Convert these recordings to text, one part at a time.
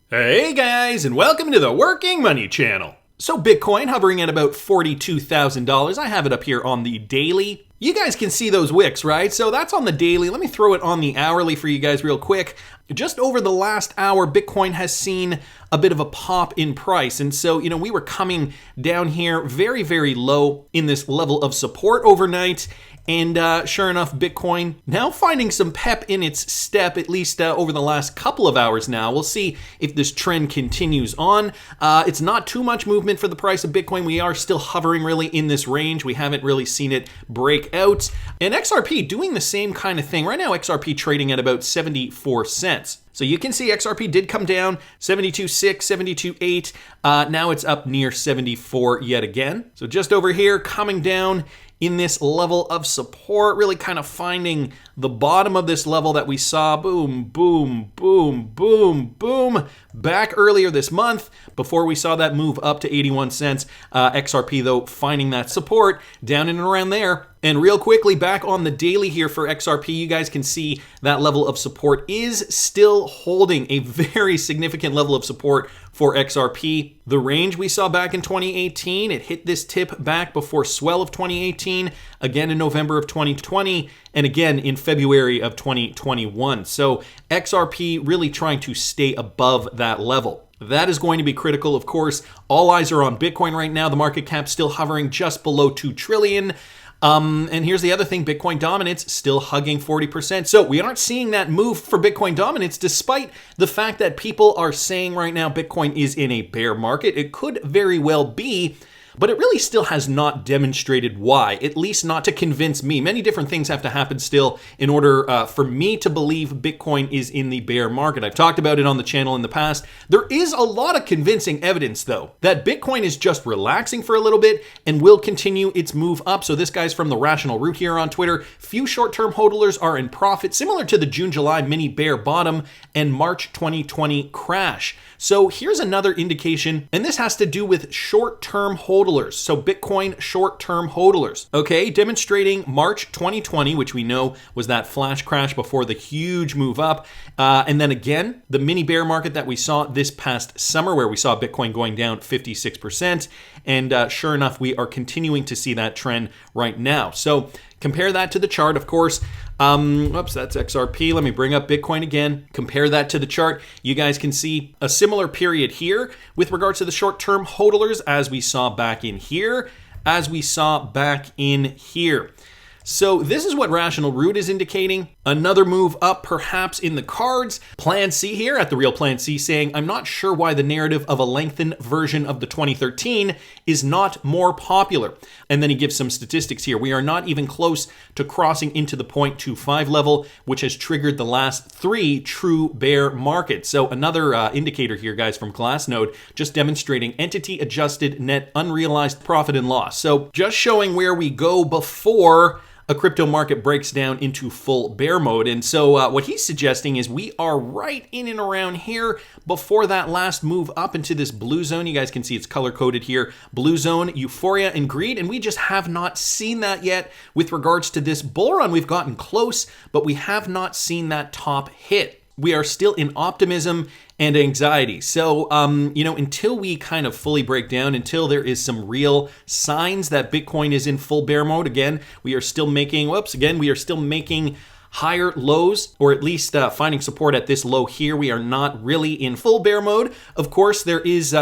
Hey guys, and welcome to the Working Money Channel. So Bitcoin hovering at about $42,000. I have it up here on the daily. You guys can see those wicks, right? So that's on the daily. Let me throw it on the hourly for you guys real quick. Just over the last hour, Bitcoin has seen a bit of a pop in price. And so, we were coming down here very, very low in this level of support overnight. And sure enough, Bitcoin now finding some pep in its step, at least over the last couple of hours now. We'll see if this trend continues on. It's not too much movement for the price of Bitcoin. We are still hovering really in this range. We haven't really seen it break out. And XRP doing the same kind of thing. Right now, XRP trading at about 74 cents. So you can see XRP did come down 72.6, 72.8. Now it's up near 74 yet again. So just over here coming down in this level of support, really kind of finding the bottom of this level that we saw, boom, boom, boom, boom, boom, back earlier this month before we saw that move up to 81 cents. XRP, though, finding that support down and around there. And real quickly, back on the daily here for XRP, you guys can see that level of support is still holding a very significant level of support for XRP. The range we saw back in 2018, it hit this tip back before swell of 2018, again in November of 2020, and again in February of 2021. So XRP really trying to stay above that level. That is going to be critical. Of course, all eyes are on Bitcoin right now. The market cap still hovering just below 2 trillion. And here's the other thing, Bitcoin dominance still hugging 40%. So we aren't seeing that move for Bitcoin dominance, despite the fact that people are saying right now Bitcoin is in a bear market. It could very well be, but it really still has not demonstrated why, at least not to convince me. Many different things have to happen still in order for me to believe Bitcoin is in the bear market. I've talked about it on the channel in the past. There is a lot of convincing evidence, though, that Bitcoin is just relaxing for a little bit and will continue its move up. So this guy's from the Rational Root here on Twitter. Few short-term hodlers are in profit, similar to the June-July mini bear bottom and March 2020 crash. So here's another indication, and this has to do with short-term hodlers. So Bitcoin short-term hodlers, okay, demonstrating March 2020, which we know was that flash crash before the huge move up. And then again, the mini bear market that we saw this past summer, where we saw Bitcoin going down 56%. And sure enough, we are continuing to see that trend right now. So compare that to the chart, of course. Oops, that's XRP. Let me bring up Bitcoin again. Compare that to the chart. You guys can see a similar period here with regards to the short-term hodlers as we saw back in here, as we saw back in here. So this is what Rational Root is indicating. Another move up perhaps in the cards. Plan C here at the Real Plan C saying, I'm not sure why the narrative of a lengthened version of the 2013 is not more popular. And then he gives some statistics here. We are not even close to crossing into the 0.25 level, which has triggered the last 3 true bear markets. So another indicator here, guys, from Glassnode, just demonstrating entity adjusted net unrealized profit and loss. So just showing where we go before a crypto market breaks down into full bear mode. And so what he's suggesting is we are right in and around here before that last move up into this blue zone. You guys can see it's color coded here. Blue zone, euphoria and greed. And we just have not seen that yet with regards to this bull run. We've gotten close, but we have not seen that top hit. We are still in optimism and anxiety. So, until we kind of fully break down, until there is some real signs that Bitcoin is in full bear mode, again, we are still making higher lows, or at least finding support at this low here. We are not really in full bear mode. Of course, there is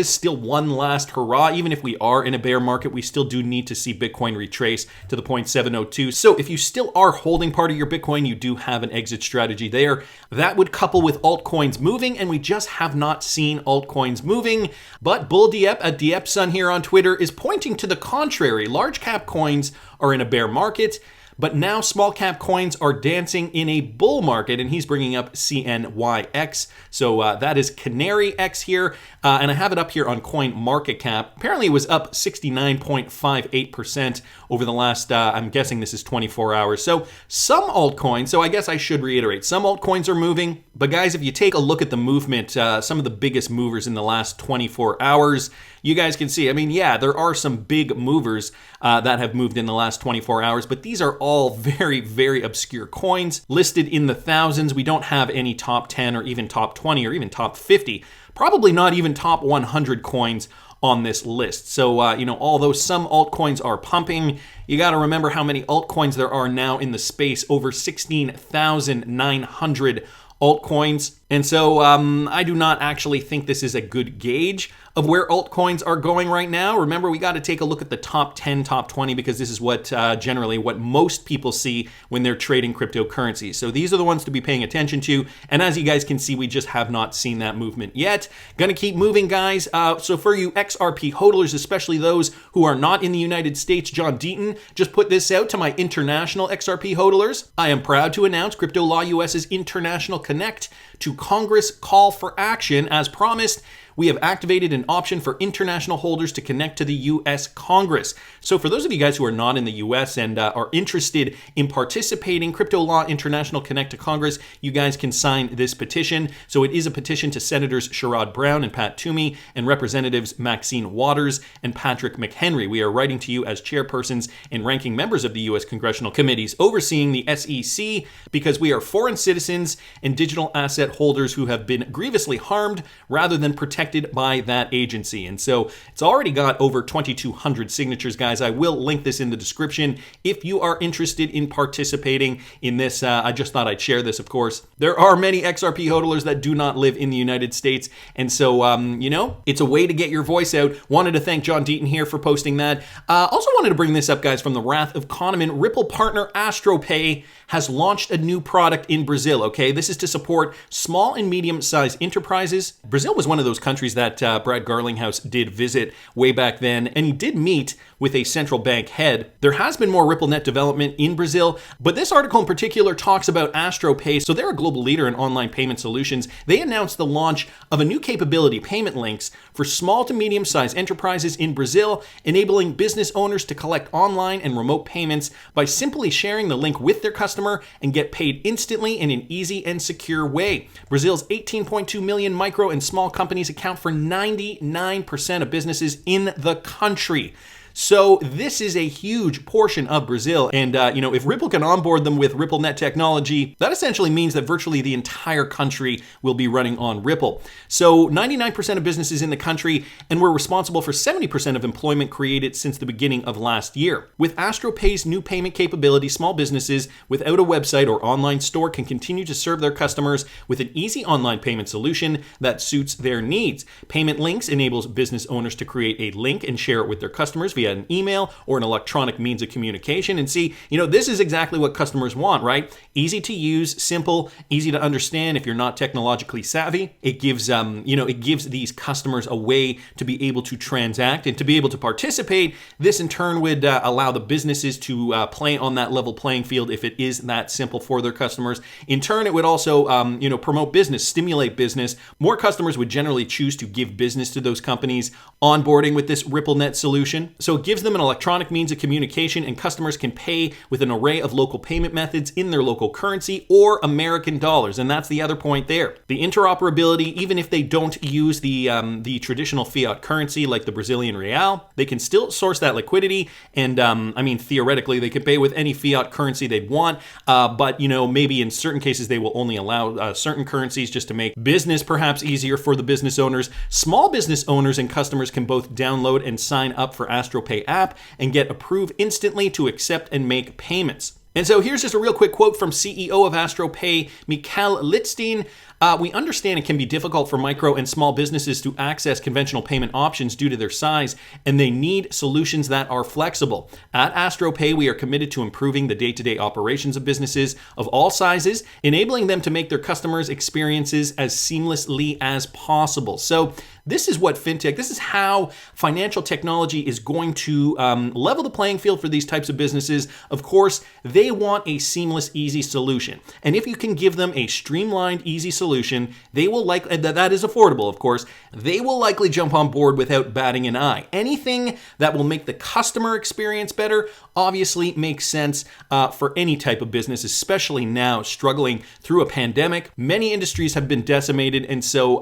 still one last hurrah. Even if we are in a bear market, we still do need to see Bitcoin retrace to the 0.702. So if you still are holding part of your Bitcoin, you do have an exit strategy there. That would couple with altcoins moving, and we just have not seen altcoins moving. But Bull Diep at Diepson here on Twitter is pointing to the contrary. Large cap coins are in a bear market, but now small cap coins are dancing in a bull market, and he's bringing up CNYX. So that is Canary X here, and I have it up here on Coin Market Cap. Apparently it was up 69.58% over the last, I'm guessing this is 24 hours. So some altcoins, so I guess I should reiterate, some altcoins are moving, But guys, if you take a look at the movement, some of the biggest movers in the last 24 hours, you guys can see, I mean, yeah, there are some big movers that have moved in the last 24 hours, but these are all very, very obscure coins listed in the thousands. We don't have any top 10 or even top 20 or even top 50, probably not even top 100 coins on this list. So, although some altcoins are pumping, you got to remember how many altcoins there are now in the space, over 16,900 altcoins. And so I do not actually think this is a good gauge of where altcoins are going right now. Remember, we got to take a look at the top 10, top 20, because this is what generally what most people see when they're trading cryptocurrencies. So these are the ones to be paying attention to. And as you guys can see, we just have not seen that movement yet. Gonna keep moving, guys. So for you XRP hodlers, especially those who are not in the United States, John Deaton just put this out to my international XRP hodlers. I am proud to announce Crypto Law US's International Connect to Congress call for action. As promised, we have activated an option for international holders to connect to the U.S. Congress. So for those of you guys who are not in the U.S. and are interested in participating, Crypto Law International Connect to Congress, you guys can sign this petition. So it is a petition to Senators Sherrod Brown and Pat Toomey and Representatives Maxine Waters and Patrick McHenry. We are writing to you as chairpersons and ranking members of the U.S. congressional committees overseeing the SEC because we are foreign citizens and digital asset holders who have been grievously harmed rather than protected by that agency. And so it's already got over 2,200 signatures, guys. I will link this in the description if you are interested in participating in this. I just thought I'd share this, of course. There are many XRP hodlers that do not live in the United States. And so, it's a way to get your voice out. Wanted to thank John Deaton here for posting that. Also wanted to bring this up, guys, from the Wrath of Kahneman. Ripple partner Astropay has launched a new product in Brazil, okay? This is to support small and medium-sized enterprises. Brazil was one of those countries that Brad Garlinghouse did visit way back then, and he did meet with a central bank head. There has been more RippleNet development in Brazil, but this article in particular talks about Astropay. So they're a global leader in online payment solutions. They announced the launch of a new capability, payment links, for small to medium-sized enterprises in Brazil, enabling business owners to collect online and remote payments by simply sharing the link with their customer and get paid instantly in an easy and secure way. Brazil's 18.2 million micro and small companies account for 99% of businesses in the country. So this is a huge portion of Brazil. And, if Ripple can onboard them with RippleNet technology, that essentially means that virtually the entire country will be running on Ripple. So 99% of businesses in the country, and we're responsible for 70% of employment created since the beginning of last year. With Astropay's new payment capability, small businesses without a website or online store can continue to serve their customers with an easy online payment solution that suits their needs. Payment Links enables business owners to create a link and share it with their customers via an email or an electronic means of communication. And see, this is exactly what customers want, right? Easy to use, simple, easy to understand if you're not technologically savvy. It gives these customers a way to be able to transact and to be able to participate. This in turn would allow the businesses to play on that level playing field if it is that simple for their customers. In turn, it would also, promote business, stimulate business. More customers would generally choose to give business to those companies onboarding with this RippleNet solution. So it gives them an electronic means of communication, and customers can pay with an array of local payment methods in their local currency or American dollars. And that's the other point there. The interoperability, even if they don't use the traditional fiat currency like the Brazilian real, they can still source that liquidity. And theoretically, they could pay with any fiat currency they'd want. But maybe in certain cases, they will only allow certain currencies just to make business perhaps easier for the business owners. Small business owners and customers can both download and sign up for Astropay app and get approved instantly to accept and make payments. And so here's just a real quick quote from CEO of Astropay, Mikhail Litstein. We understand it can be difficult for micro and small businesses to access conventional payment options due to their size, and they need solutions that are flexible. At Astropay, we are committed to improving the day-to-day operations of businesses of all sizes, enabling them to make their customers' experiences as seamlessly as possible. So this is what fintech, this is how financial technology is going to level the playing field for these types of businesses. Of course, they want a seamless, easy solution. And if you can give them a streamlined, easy solution solution, they will likely, that is affordable, of course, they will likely jump on board without batting an eye. Anything that will make the customer experience better obviously makes sense for any type of business, especially now struggling through a pandemic. Many industries have been decimated, and so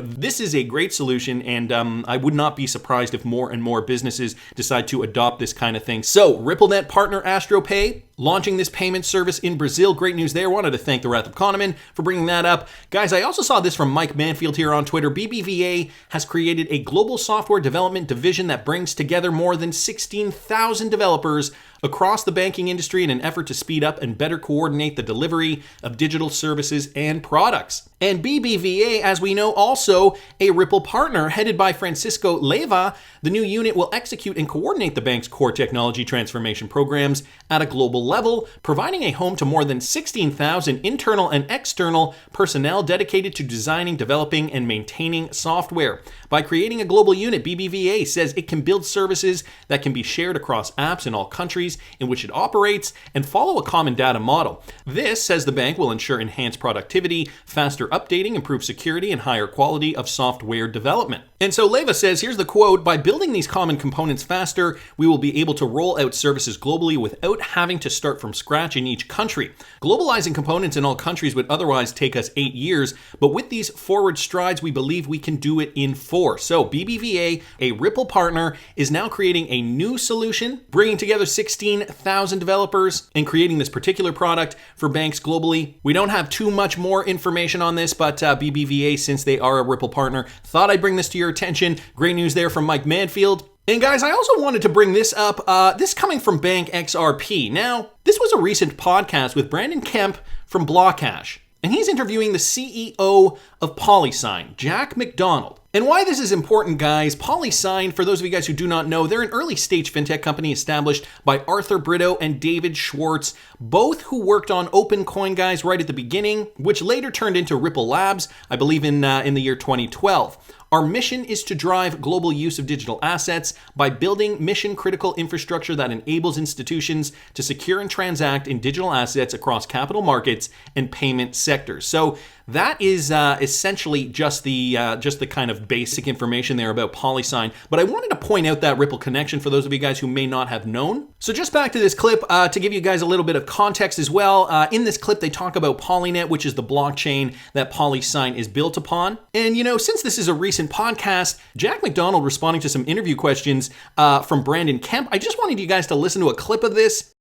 this is a great solution, and I would not be surprised if more and more businesses decide to adopt this kind of thing. So RippleNet partner Astropay launching this payment service in Brazil. Great news there. Wanted to thank the Wrath of Kahneman for bringing that up. Guys, I also saw this from Mike Manfield here on Twitter. BBVA has created a global software development division that brings together more than 16,000 developers across the banking industry in an effort to speed up and better coordinate the delivery of digital services and products. And BBVA, as we know, also a Ripple partner headed by Francisco Leiva. The new unit will execute and coordinate the bank's core technology transformation programs at a global level, providing a home to more than 16,000 internal and external personnel dedicated to designing, developing, and maintaining software. By creating a global unit, BBVA says it can build services that can be shared across apps in all countries in which it operates and follow a common data model. This, says the bank, will ensure enhanced productivity, faster updating, improved security, and higher quality of software development. And so Leiva says, here's the quote, "By building these common components faster, we will be able to roll out services globally without having to start from scratch in each country. Globalizing components in all countries would otherwise take us 8 years, but with these forward strides, we believe we can do it in 4. So BBVA, a Ripple partner, is now creating a new solution, bringing together 16,000 developers and creating this particular product for banks globally. We don't have too much more information on this, but BBVA, since they are a Ripple partner, thought I'd bring this to your attention. Great news there from Mike Manfield. And guys, I also wanted to bring this up, this coming from Bank XRP. Now, this was a recent podcast with Brandon Kemp from Blockhash, and he's interviewing the CEO of Polysign, Jack McDonald. And why this is important, guys, Polysign, for those of you guys who do not know, they're an early stage fintech company established by Arthur Brito and David Schwartz, both who worked on OpenCoin, guys, right at the beginning, which later turned into Ripple Labs, I believe in the year 2012. Our mission is to drive global use of digital assets by building mission-critical infrastructure that enables institutions to secure and transact in digital assets across capital markets and payment sectors. So that is essentially just the kind of basic information there about Polysign. But I wanted to point out that Ripple connection for those of you guys who may not have known. So just back to this clip to give you guys a little bit of context as well. In this clip, they talk about Polynet, which is the blockchain that Polysign is built upon. And since this is a recent podcast, Jack McDonald responding to some interview questions from Brandon Kemp. I just wanted you guys to listen to a clip of this.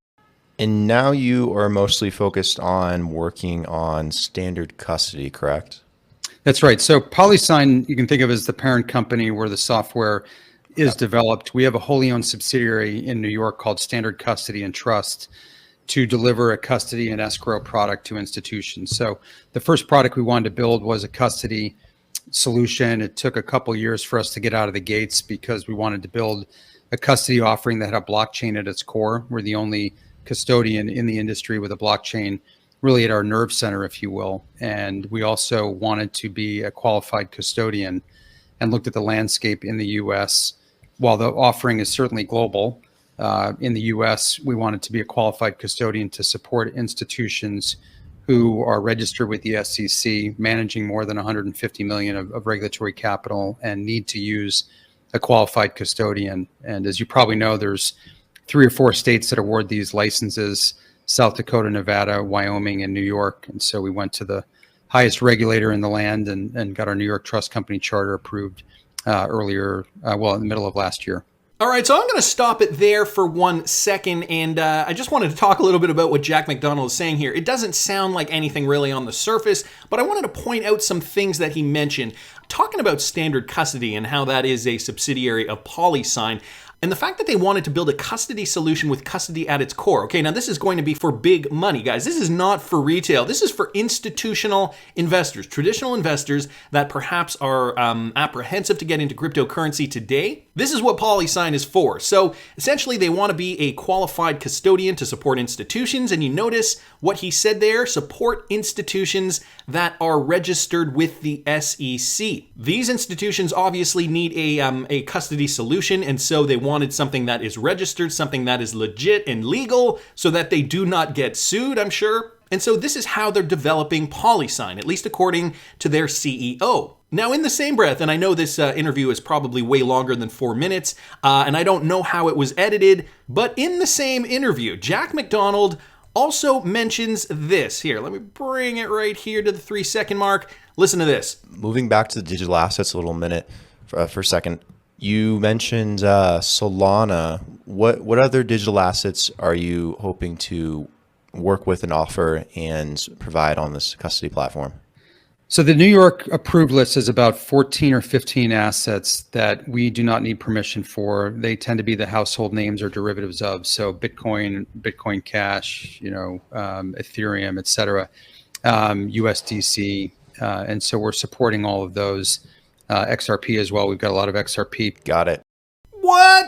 And now you are mostly focused on working on standard custody, correct? That's right. So Polysign, you can think of as the parent company where the software is developed. We have a wholly owned subsidiary in New York called Standard Custody and Trust to deliver a custody and escrow product to institutions. So the first product we wanted to build was a custody solution. It took a couple years for us to get out of the gates because we wanted to build a custody offering that had a blockchain at its core. We're the only custodian in the industry with a blockchain really at our nerve center, if you will. And we also wanted to be a qualified custodian and looked at the landscape in the US. While the offering is certainly global, in the US, we wanted to be a qualified custodian to support institutions who are registered with the SEC, managing more than 150 million of regulatory capital and need to use a qualified custodian. And as you probably know, there's 3 or 4 states that award these licenses: South Dakota, Nevada, Wyoming, and New York. And so we went to the highest regulator in the land and got our New York Trust Company charter approved in the middle of last year. All right, so I'm going to stop it there for 1 second, and I just wanted to talk a little bit about what Jack McDonald is saying here. It doesn't sound like anything really on the surface, but I wanted to point out some things that he mentioned. Talking about standard custody and how that is a subsidiary of Polysign, and the fact that they wanted to build a custody solution with custody at its core. Okay, now this is going to be for big money, guys. This is not for retail. This is for institutional investors, traditional investors that perhaps are apprehensive to get into cryptocurrency today. This is what Polysign is for. So essentially, they want to be a qualified custodian to support institutions. And you notice what he said there, support institutions that are registered with the SEC. These institutions obviously need a custody solution, and so they wanted something that is registered, something that is legit and legal so that they do not get sued, I'm sure. And so this is how they're developing Polysign, at least according to their CEO. Now, in the same breath, and I know this interview is probably way longer than 4 minutes, and I don't know how it was edited, but in the same interview, Jack McDonald also mentions this. Here, let me bring it right here to the 3-second mark. Listen to this. Moving back to the digital assets a little minute for a second, you mentioned Solana. What other digital assets are you hoping to work with and offer and provide on this custody platform? So the New York approved list is about 14 or 15 assets that we do not need permission for. They tend to be the household names or derivatives of, so Bitcoin, Bitcoin Cash, Ethereum, et cetera, USDC. And so we're supporting all of those. XRP as well. We've got a lot of XRP. Got it. What?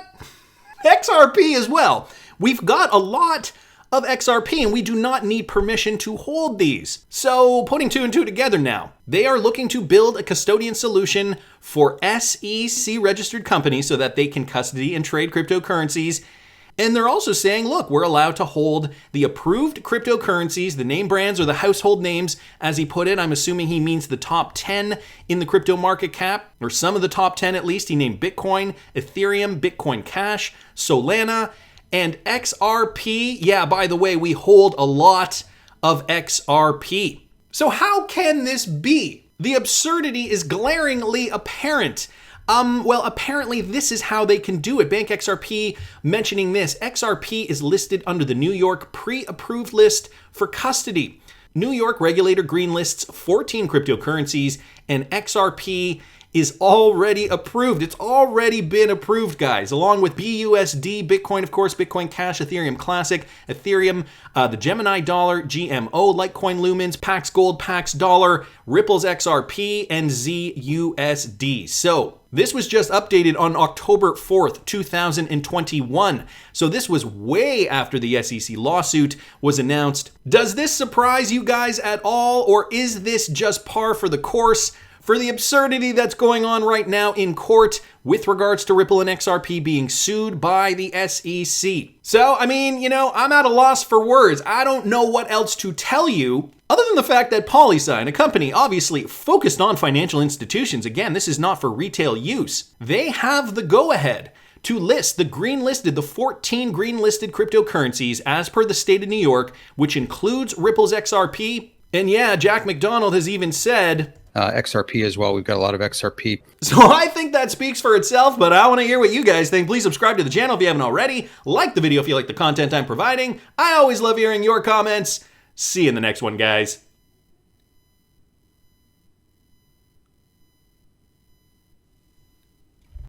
XRP as well. We've got a lot of XRP and we do not need permission to hold these. So putting 2 and 2 together now, they are looking to build a custodian solution for SEC registered companies so that they can custody and trade cryptocurrencies. And they're also saying, look, we're allowed to hold the approved cryptocurrencies, the name brands or the household names, as he put it. I'm assuming he means the top 10 in the crypto market cap, or some of the top 10 at least. He named Bitcoin, Ethereum, Bitcoin Cash, Solana, and XRP. Yeah, by the way, we hold a lot of XRP. So how can this be? The absurdity is glaringly apparent. Well, apparently this is how they can do it. Bank XRP mentioning this. XRP is listed under the New York pre-approved list for custody. New York regulator greenlists 14 cryptocurrencies, and XRP is already approved. It's already been approved, guys, along with BUSD, Bitcoin, of course, Bitcoin Cash, Ethereum Classic, Ethereum, the Gemini Dollar, GMO, Litecoin Lumens, Pax Gold, Pax Dollar, Ripple's XRP, and ZUSD. So this was just updated on October 4th, 2021. So this was way after the SEC lawsuit was announced. Does this surprise you guys at all, or is this just par for the course for the absurdity that's going on right now in court with regards to Ripple and XRP being sued by the SEC? So, I mean, I'm at a loss for words. I don't know what else to tell you other than the fact that Polysign, a company obviously focused on financial institutions, again, this is not for retail use, they have the go-ahead to list the 14 green-listed cryptocurrencies as per the state of New York, which includes Ripple's XRP. And yeah, Jack McDonald has even said XRP as well. We've got a lot of XRP. So I think that speaks for itself, but I want to hear what you guys think. Please subscribe to the channel if you haven't already. Like the video if you like the content I'm providing. I always love hearing your comments. See you in the next one, guys.